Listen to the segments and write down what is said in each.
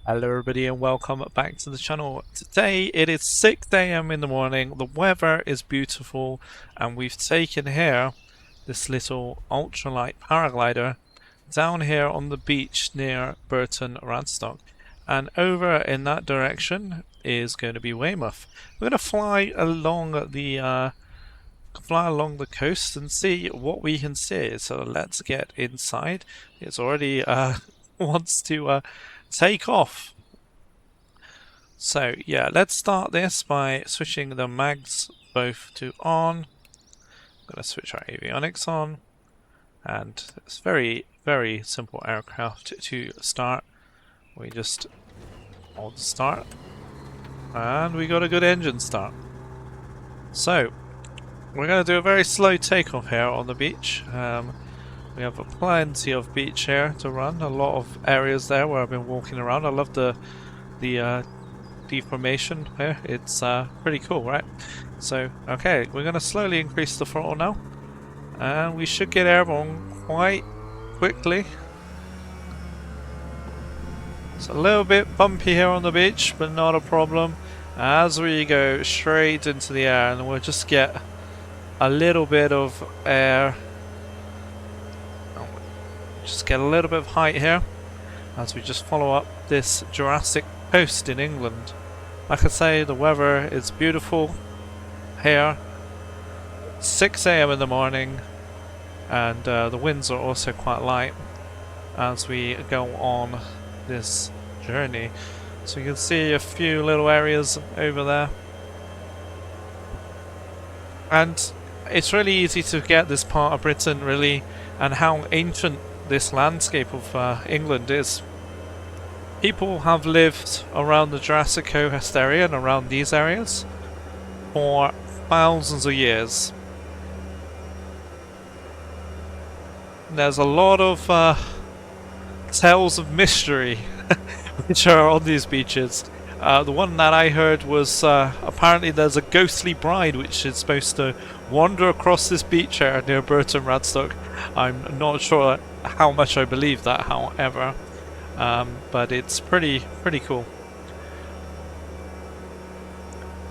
Hello everybody and welcome back to the channel. Today it is 6 AM in the morning, the weather is beautiful and we've taken here this little ultralight paraglider down here on the beach near Burton Radstock, and over in that direction is going to be Weymouth. We're going to fly along the coast and see what we can see. So let's get inside. It's already wants to take off. So yeah, let's start this by switching the mags both to on. I'm going to switch our avionics on, and it's very simple aircraft to start. We just hold start and we got a good engine start. So we're going to do a very slow takeoff here on the beach. We have plenty of beach here to run, a lot of areas there where I've been walking around. I love the deformation here. It's pretty cool, right? So okay, we're going to slowly increase the throttle now and we should get airborne quite quickly. It's a little bit bumpy here on the beach, but not a problem as we go straight into the air, and we'll just get a little bit of air, just get a little bit of height here as we just follow up this Jurrasic coast in England. Like I say, the weather is beautiful here. 6 AM in the morning, and the winds are also quite light as we go on this journey. So you can see a few little areas over there, and it's really easy to get this part of Britain really, and how ancient this landscape of England is. People have lived around the Jurassic coast area and around these areas for thousands of years. There's a lot of tales of mystery which are on these beaches. The one that I heard was apparently there's a ghostly bride which is supposed to wander across this beach here near Burton Radstock. I'm not sure how much I believe that, however, but it's pretty cool.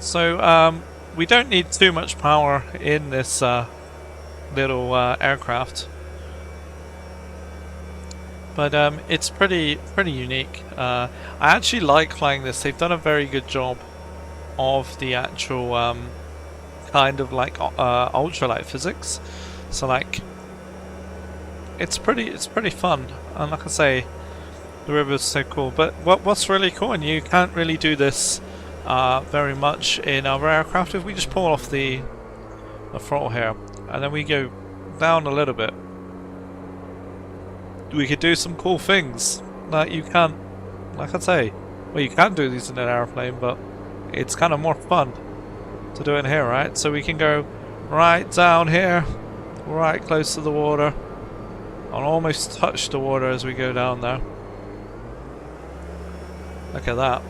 So we don't need too much power in this little aircraft, but it's pretty unique. I actually like flying this. They've done a very good job of the actual kind of like ultralight physics. So like, it's pretty fun, and like I say, the river's so cool. But what's really cool, and you can't really do this very much in other aircraft, if we just pull off the throttle here and then we go down a little bit, we could do some cool things that you can't, like I say, well, you can do these in an airplane, but it's kind of more fun to do it here, right? So we can go right down here, right close to the water, and almost touch the water as we go down there. Look at that.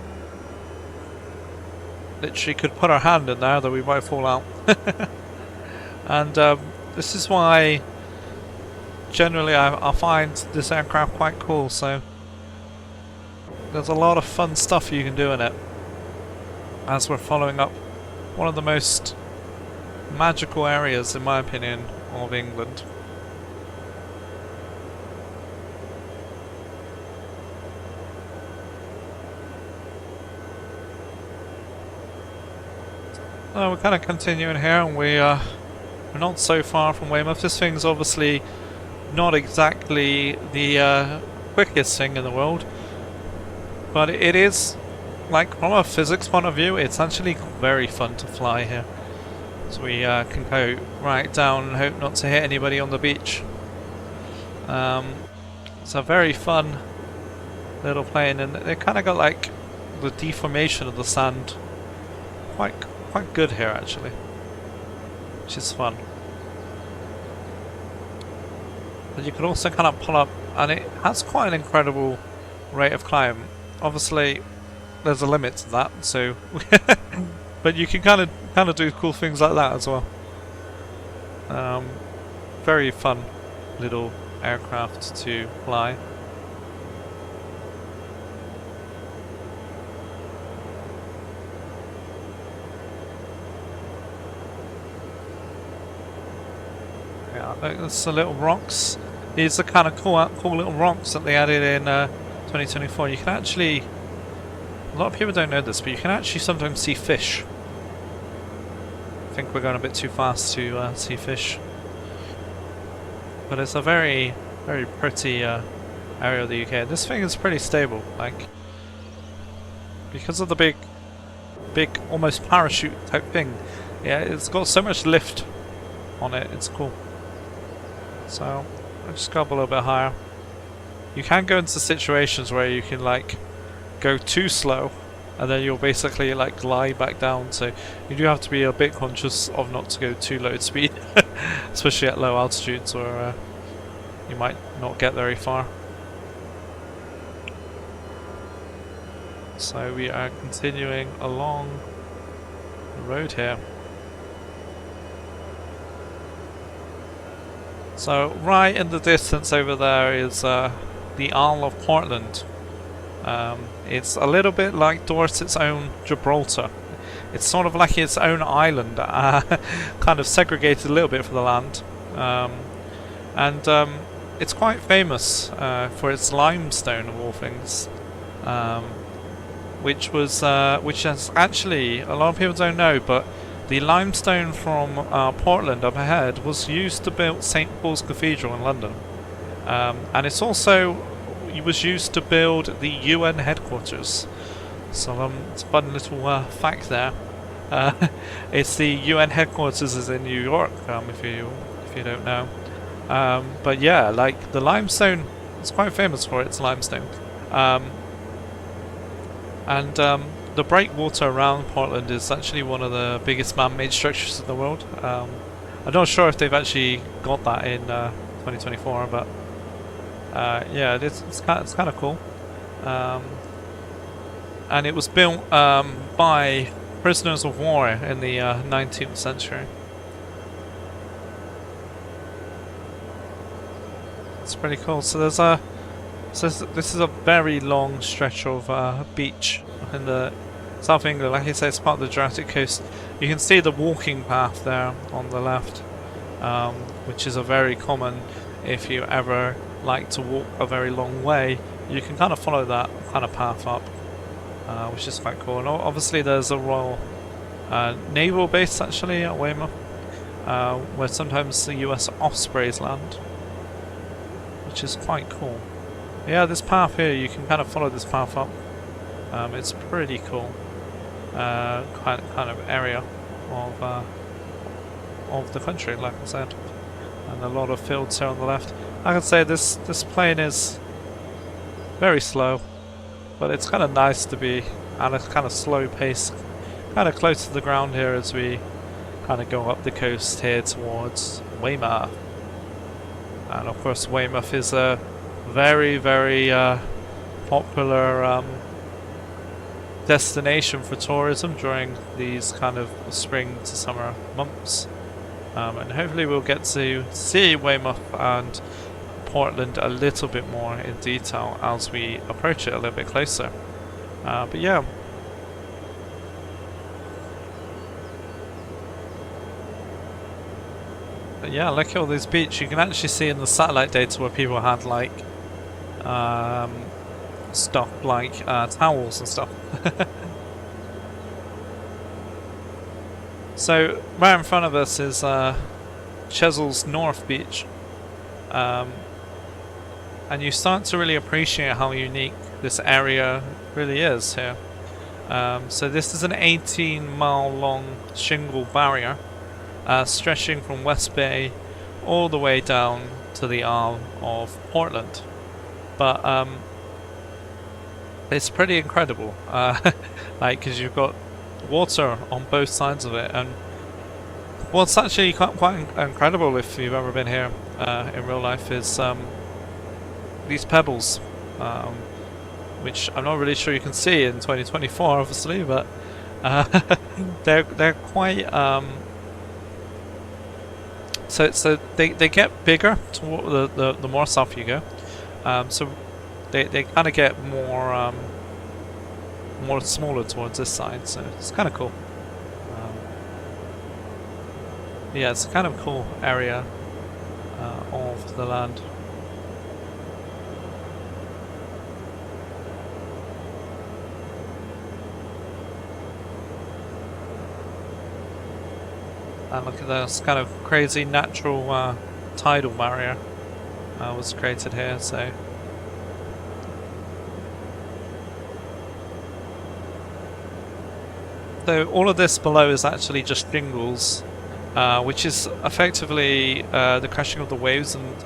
Literally could put our hand in there, though we might fall out. And this is why generally I find this aircraft quite cool. So there's a lot of fun stuff you can do in it as we're following up one of the most magical areas, in my opinion, of England. We're kind of continuing here, and we're not so far from Weymouth. This thing's obviously not exactly the quickest thing in the world, but it is, like, from a physics point of view, it's actually very fun to fly here. So we can go right down and hope not to hit anybody on the beach. It's a very fun little plane, and they kind of got like the deformation of the sand quite good here actually, which is fun. But you can also kind of pull up, and it has quite an incredible rate of climb. Obviously there's a limit to that, so but you can kind of do cool things like that as well. Very fun little aircraft to fly. It's the little rocks. These are kind of cool little rocks that they added in 2024. You can actually, a lot of people don't know this, but you can actually sometimes see fish. I think we're going a bit too fast to see fish. But it's a very, very pretty area of the UK. This thing is pretty stable, like, because of the big almost parachute type thing. Yeah, it's got so much lift on it, it's cool. So I'll just go up a little bit higher. You can go into situations where you can like go too slow and then you'll basically like glide back down, so you do have to be a bit conscious of not to go too low speed especially at low altitudes, or you might not get very far. So we are continuing along the road here. So right in the distance over there is the Isle of Portland. It's a little bit like Dorset's own Gibraltar. It's sort of like its own island, kind of segregated a little bit from the land. And it's quite famous for its limestone, of all things. Which has actually, a lot of people don't know, but the limestone from Portland up ahead was used to build St. Paul's Cathedral in London. And it was used to build the UN headquarters. So it's a fun little fact there. It's the UN headquarters is in New York, if you don't know. But yeah, like the limestone, it's quite famous for its limestone. And the breakwater around Portland is actually one of the biggest man-made structures in the world. I'm not sure if they've actually got that in 2024, but yeah, it's kind of cool. And it was built by prisoners of war in the 19th century. It's pretty cool. So there's a this is a very long stretch of beach in the South of England. Like I say, it's part of the Jurrasic coast. You can see the walking path there on the left, which is a very common, if you ever like to walk a very long way, you can kind of follow that kind of path up, which is quite cool. And obviously there's a Royal Naval base actually at Weymouth, where sometimes the US Ospreys land, which is quite cool. Yeah, this path here, you can kind of follow this path up. It's pretty cool kind of area of the country, like I said, and a lot of fields here on the left. I can say this plane is very slow, but it's kind of nice to be at a kind of slow pace, kind of close to the ground here as we kind of go up the coast here towards Weymouth. And of course Weymouth is a very, very popular destination for tourism during these kind of spring to summer months. And hopefully we'll get to see Weymouth and Portland a little bit more in detail as we approach it a little bit closer. But yeah. But yeah, look at all these beaches. You can actually see in the satellite data where people had like stuff like towels and stuff. So right in front of us is Chesil's North Beach, and you start to really appreciate how unique this area really is here. So this is an 18-mile long shingle barrier stretching from West Bay all the way down to the Isle of Portland. But it's pretty incredible, like, because you've got water on both sides of it. And what's actually quite incredible, if you've ever been here in real life, is these pebbles, which I'm not really sure you can see in 2024, obviously, but they're quite so they get bigger toward the more south you go. So they kind of get more smaller towards this side, so it's kind of cool. Yeah, it's a kind of cool area of the land. And look at this kind of crazy natural tidal barrier was created here, so all of this below is actually just shingles, which is effectively the crashing of the waves, and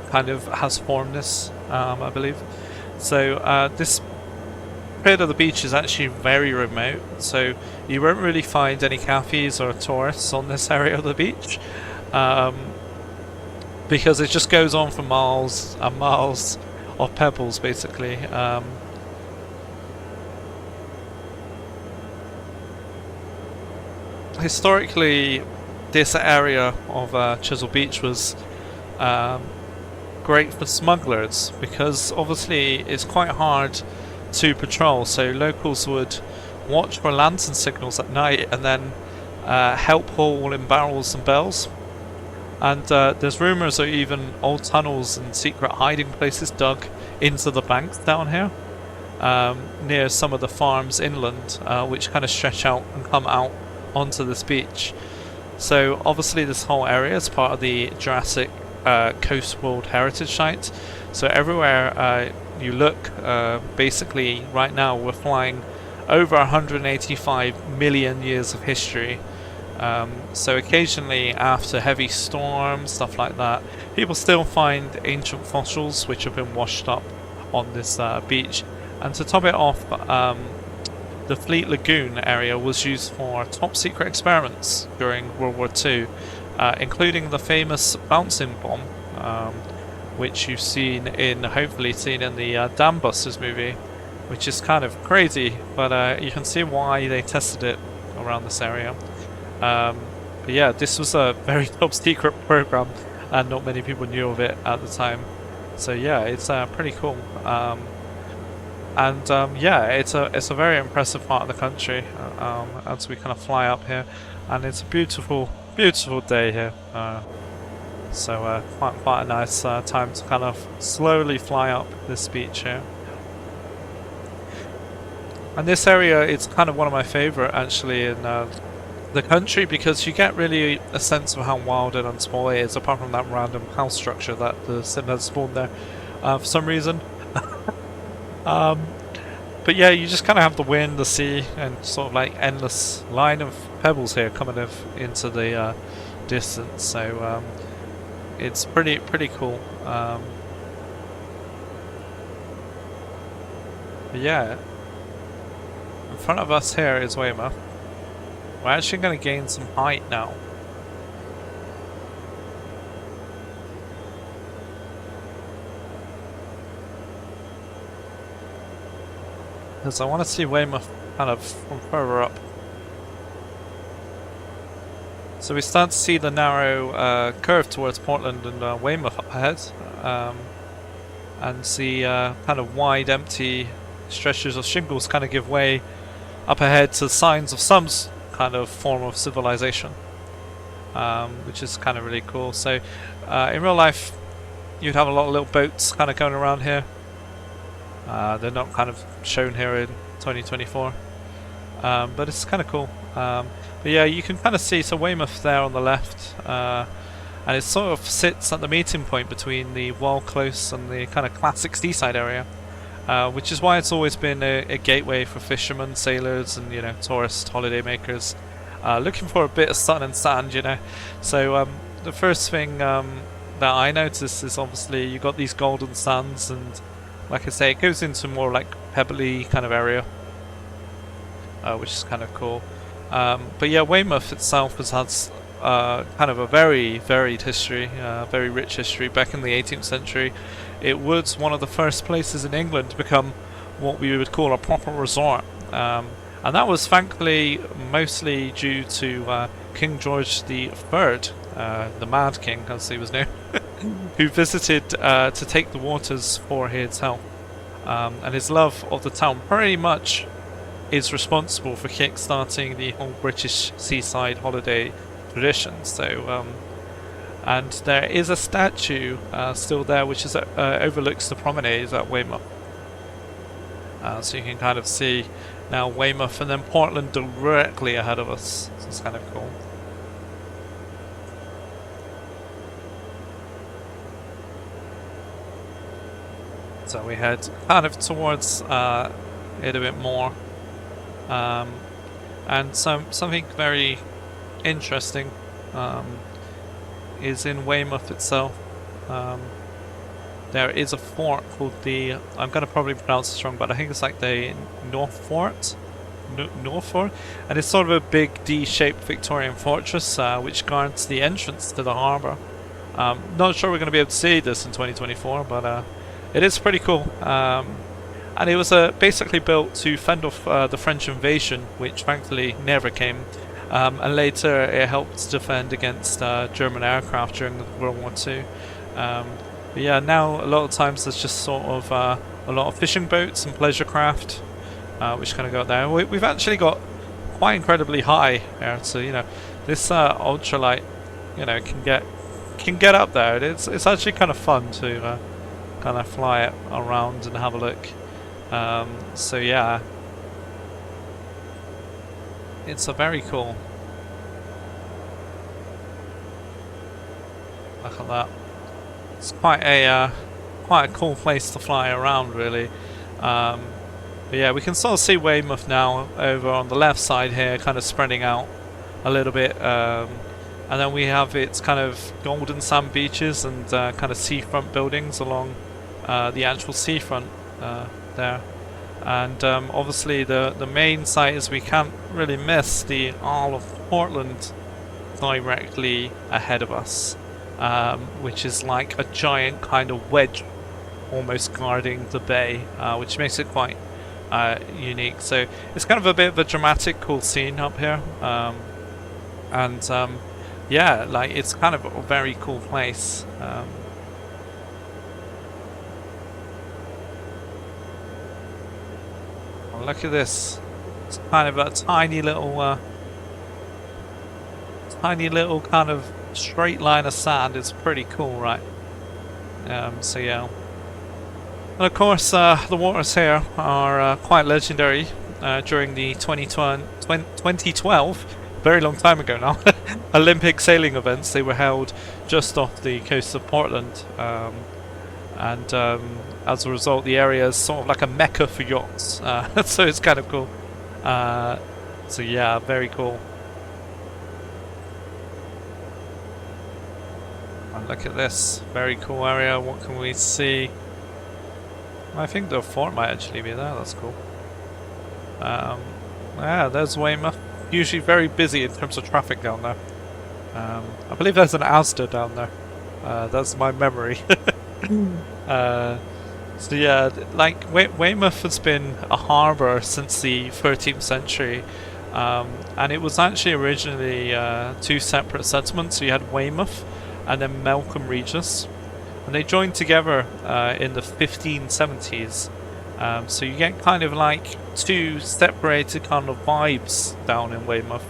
kind of has formed this, I believe. So this bit of the beach is actually very remote, so you won't really find any cafes or tourists on this area of the beach, because it just goes on for miles and miles of pebbles, basically. Historically, this area of Chisel Beach was great for smugglers, because obviously it's quite hard to patrol, so locals would watch for lantern signals at night and then help haul in barrels and bells. And there's rumours of even old tunnels and secret hiding places dug into the banks down here, near some of the farms inland, which kind of stretch out and come out onto this beach. So obviously this whole area is part of the Jurrasic Coast World Heritage Site. So everywhere you look, basically right now we're flying over 185 million years of history. So occasionally after heavy storms, stuff like that, people still find ancient fossils which have been washed up on this beach. And to top it off, the Fleet Lagoon area was used for top secret experiments during World War II, including the famous bouncing bomb, which you've hopefully seen in the Dam Busters movie, which is kind of crazy, but you can see why they tested it around this area. But yeah, this was a very top secret program, and not many people knew of it at the time. So yeah, it's pretty cool. Yeah, it's a very impressive part of the country, as we kind of fly up here, and it's a beautiful day here. So quite a nice time to kind of slowly fly up this beach here. And this area is kind of one of my favourite actually in the country, because you get really a sense of how wild and unspoiled it is, apart from that random house structure that the sim has spawned there for some reason. But yeah, you just kind of have the wind, the sea, and sort of like endless line of pebbles here coming into the distance. So it's pretty cool. But yeah, in front of us here is Weymouth. We're actually going to gain some height now. Because I want to see Weymouth kind of from further up. So we start to see the narrow curve towards Portland and Weymouth up ahead, and see kind of wide empty stretches of shingles kind of give way up ahead to signs of some kind of form of civilization, which is kind of really cool. So in real life you'd have a lot of little boats kind of going around here. They're not kind of shown here in 2024, but it's kind of cool. But yeah, you can kind of see, so Weymouth there on the left, and it sort of sits at the meeting point between the wild close and the kind of classic seaside area, which is why it's always been a gateway for fishermen, sailors, and tourist holiday makers looking for a bit of sun and sand. So the first thing that I noticed is obviously you got these golden sands, and like I say, it goes into more like pebbly kind of area, which is kind of cool. But yeah, Weymouth itself has had kind of a very varied history, very rich history. Back in the 18th century, it was one of the first places in England to become what we would call a proper resort, and that was thankfully mostly due to King George III, the Mad King as he was known, who visited to take the waters for his health, and his love of the town pretty much is responsible for kick-starting the whole British seaside holiday tradition. So And there is a statue still there, which is overlooks the promenade at Weymouth. So you can kind of see now Weymouth and then Portland directly ahead of us. So it's kind of cool. So we head kind of towards it a bit more. And something very interesting is in Weymouth itself. There is a fort called the, I'm going to probably pronounce this wrong, but I think it's like the North Fort? North Fort? And it's sort of a big D-shaped Victorian fortress which guards the entrance to the harbour. Not sure we're going to be able to see this in 2024, but it is pretty cool. And it was basically built to fend off the French invasion, which thankfully never came. And later it helped defend against German aircraft during World War II. But yeah, now a lot of times there's just sort of a lot of fishing boats and pleasure craft, which kind of go there. We've actually got quite incredibly high here, so you know this ultralight, you know, can get up there. It's actually kind of fun to kind of fly it around and have a look. So yeah, it's a very cool. Look at that. It's quite a cool place to fly around, really. But yeah, we can sort of see Weymouth now over on the left side here, kind of spreading out a little bit. And then we have its kind of golden sand beaches and kind of seafront buildings along the actual seafront there. And obviously the main site is, we can't really miss the Isle of Portland directly ahead of us. Which is like a giant kind of wedge almost guarding the bay, which makes it quite unique. So it's kind of a bit of a dramatic, cool scene up here. Yeah, like it's kind of a very cool place. Look at this. It's kind of a tiny little kind of straight line of sand. Is pretty cool, right? So yeah, and of course the waters here are quite legendary. During the 2012, very long time ago now, Olympic sailing events, they were held just off the coast of Portland, and as a result the area is sort of like a mecca for yachts. So it's kind of cool. So yeah, very cool. Look at this, very cool area. What can we see? I think the fort might actually be there. That's cool. Yeah, there's Weymouth. Usually very busy in terms of traffic down there. I believe there's an Asda down there. That's my memory. So yeah, like Weymouth has been a harbour since the 13th century. And it was actually originally two separate settlements. So you had Weymouth and then Melcombe Regis, and they joined together in the 1570s. So you get kind of like two separated kind of vibes down in Weymouth.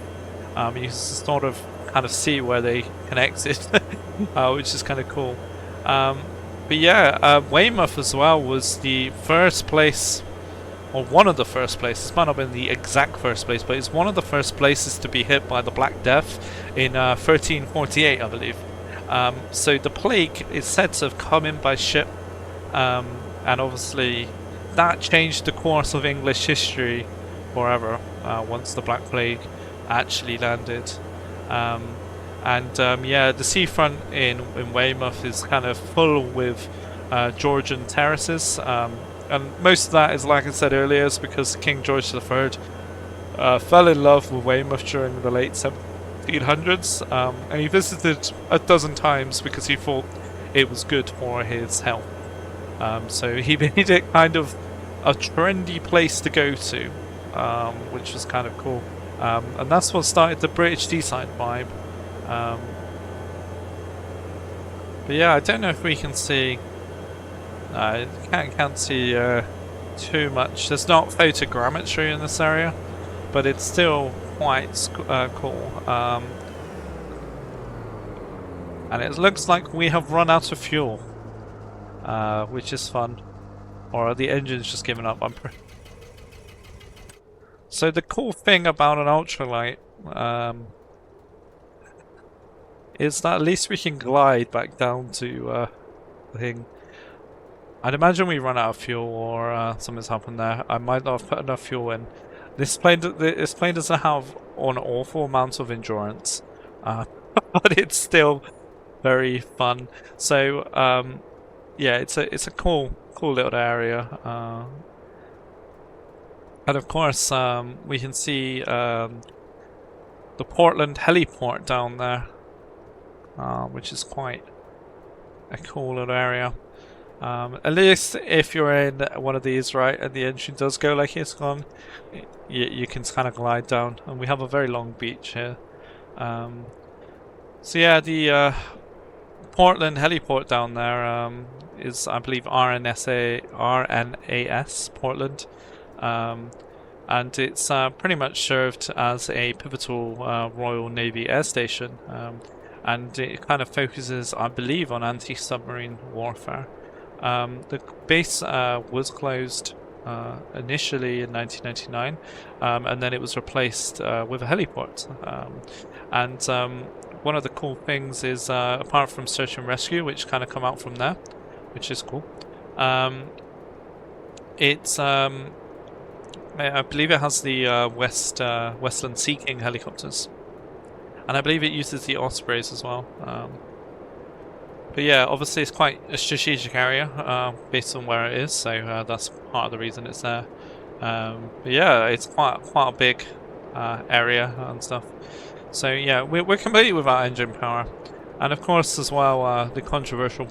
You can sort of kind of see where they connected, which is kind of cool. But yeah, Weymouth as well was the first place, or one of the first places, might not have been the exact first place, but it's one of the first places to be hit by the Black Death in 1348, I believe. So the plague is said to have come in by ship, and obviously that changed the course of English history forever once the Black Plague actually landed. Yeah, the seafront in Weymouth is kind of full with Georgian terraces, and most of that is, like I said earlier, is because King George III fell in love with Weymouth during the late 1800s, and he visited a dozen times because he thought it was good for his health. So he made it kind of a trendy place to go to, which was kind of cool. And that's what started the British Deeside vibe. But yeah, I don't know if we can see. Can't see too much. There's not photogrammetry in this area, but it's still quite cool. And it looks like we have run out of fuel, which is fun. Or the engine's just given up. So the cool thing about an ultralight is that at least we can glide back down to the thing. I'd imagine we run out of fuel or something's happened there. I might not have put enough fuel in. This plane doesn't have an awful amount of endurance, but it's still very fun. So yeah, it's a cool little area, and of course we can see the Portland heliport down there, which is quite a cool little area. At least if you're in one of these, right, and the engine does go like it's gone, you can kind of glide down, and we have a very long beach here. So yeah, the Portland heliport down there is, I believe, RNAS Portland, and it's pretty much served as a pivotal Royal Navy air station, and it kind of focuses, I believe, on anti-submarine warfare. The base was closed initially in 1999, and then it was replaced with a heliport. And one of the cool things is, apart from search and rescue, which kind of come out from there, which is cool, it's I believe it has the Westland Sea King helicopters, and I believe it uses the Ospreys as well. But yeah, obviously it's quite a strategic area based on where it is, so that's part of the reason it's there. But yeah, it's quite a big area and stuff. So yeah, we're completely without engine power, and of course as well the controversial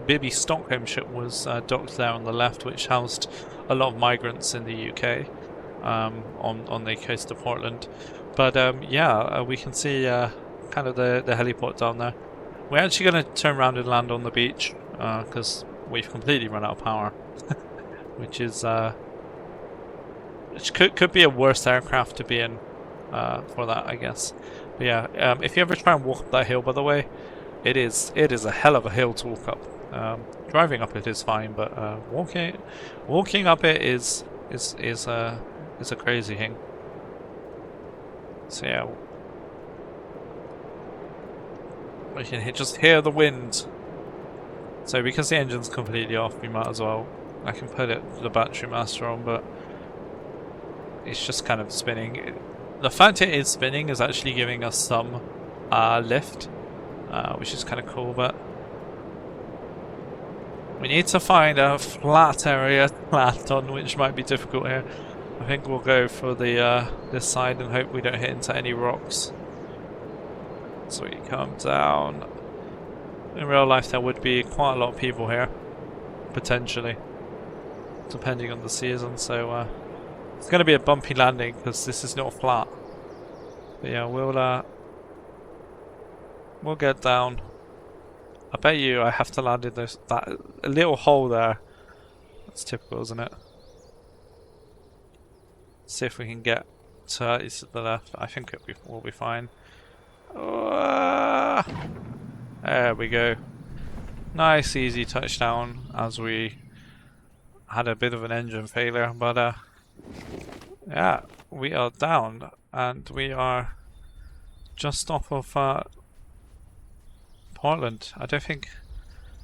Bibby Stockholm ship was docked there on the left, which housed a lot of migrants in the UK on the coast of Portland. But yeah, we can see kind of the heliport down there. We're actually going to turn around and land on the beach because we've completely run out of power, which is which could be a worse aircraft to be in for that, I guess. But yeah, if you ever try and walk up that hill, by the way, it is a hell of a hill to walk up. Driving up it is fine, but walking up it is a crazy thing. So yeah. We can just hear the wind. So because the engine's completely off, we might as well. I can put the battery master on, but it's just kind of spinning. The fact it is spinning is actually giving us some lift, which is kind of cool. But we need to find a flat area to land on, which might be difficult here. I think we'll go for the this side and hope we don't hit into any rocks. So we come down. In real life there would be quite a lot of people here, potentially, depending on the season, so it's going to be a bumpy landing because this is not flat. But yeah, we'll get down. I bet you I have to land in that little hole there. That's typical, isn't it? See if we can get to the left. I think we'll be fine. There we go. Nice easy touchdown as we had a bit of an engine failure, but yeah, we are down and we are just off of Portland. I don't think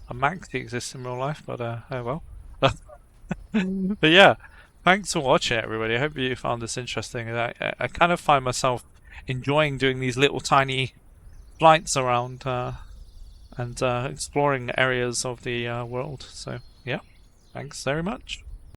a Maxi exists in real life, but oh well. But yeah, thanks for watching, everybody. I hope you found this interesting. I kind of find myself enjoying doing these little tiny flights around and exploring areas of the world. So yeah, thanks very much.